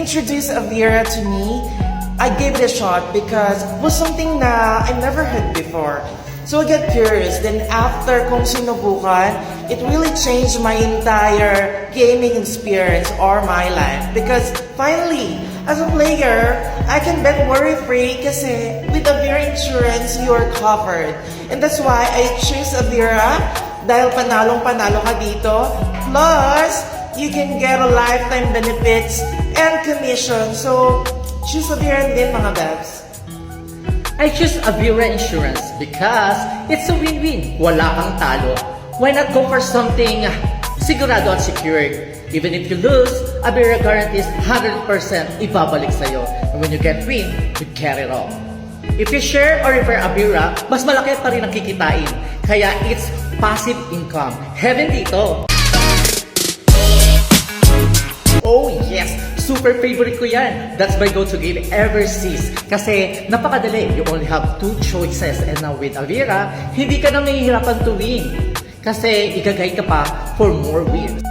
introduced Avira to me, I gave it a shot because it was something na I never heard before. So I got curious. Then after kong sinubukan, it really changed my entire gaming experience or my life. Because finally, as a player, I can bet worry-free kasi with Avira Insurance, you are covered. And that's why I choose Avira dahil panalong-panalo ka dito. Plus, you can get a lifetime benefits and commission. So, choose Avira din mga bebs. I choose Avira Insurance because it's a win-win. Wala kang talo. Why not go for something sigurado at secured? Even if you lose, Avira guarantees 100% ibabalik sa'yo. And when you get win, you get it all. If you share or refer Avira, mas malaki pa rin ang kikitain. Kaya it's passive income. Heaven dito! Oh yes! Super favorite ko yan! That's my go-to game ever since. Kasi napakadali. You only have 2 choices. And now with Avira, hindi ka na mahihirapan to win. Kasi igagay ka pa for more wins.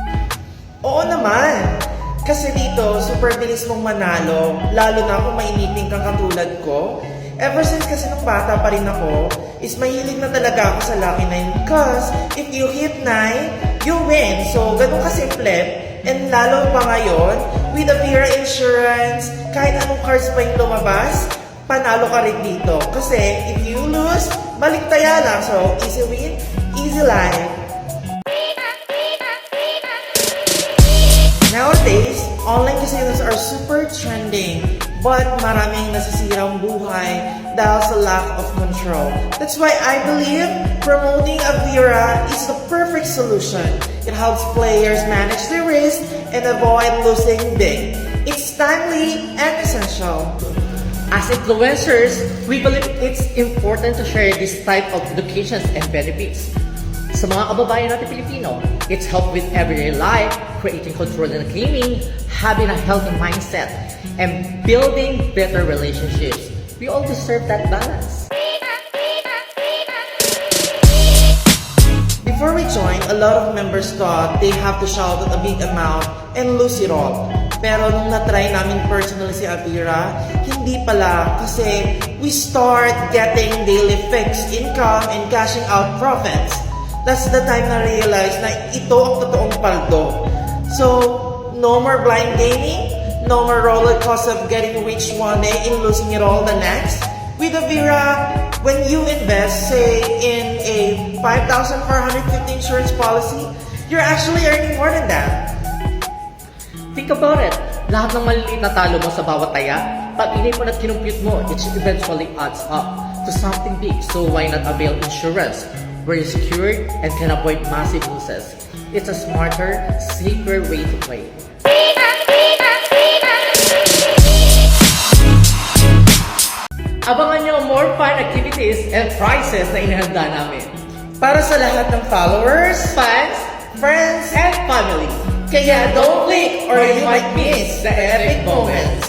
Oo naman! Kasi dito, super bilis mong manalo. Lalo na kung mainiting kang katulad ko. Ever since kasi nung bata pa rin ako, is mahilig na talaga ako sa Lucky 9 because if you hit 9, you win. So, ganun kasimple. And lalo pa ngayon, with Avira Insurance, kahit anong cards pa yung lumabas, panalo ka rin dito. Kasi if you lose, balik taya lang. So, easy win, easy life. Nowadays, online casinos are super trending, but maraming nasisirang buhay dahil sa lack of control. That's why I believe promoting Avira is the perfect solution. It helps players manage their risk and avoid losing big. It's timely and essential. As influencers, we believe it's important to share this type of educations and benefits. Sa mga kababayan natin Pilipino, it's help with everyday life, creating control in gaming, having a healthy mindset, and building better relationships. We all deserve that balance. Before we joined, a lot of members thought they have to shout out a big amount and lose it all. Pero nung na-try namin personally si Avira, hindi pala kasi we start getting daily fixed income and cashing out profits. That's the time na realize na ito ang totoong paldo. So, no more blind gaming, no more roller coaster of getting rich one day and losing it all the next. With Avira, when you invest, say, in a 5,450 insurance policy, you're actually earning more than that. Think about it. Lahat ng maliliit na talo mo sa bawat taya, pag inipon at kinumpute mo, it eventually adds up to something big. So why not avail insurance, where you're secured and can avoid massive losses? It's a smarter, safer way to play. Abangan nyo more fun activities and prizes na inihanda namin. Para sa lahat ng followers, Fans, friends, and family. kaya don't click or you might miss the epic moments.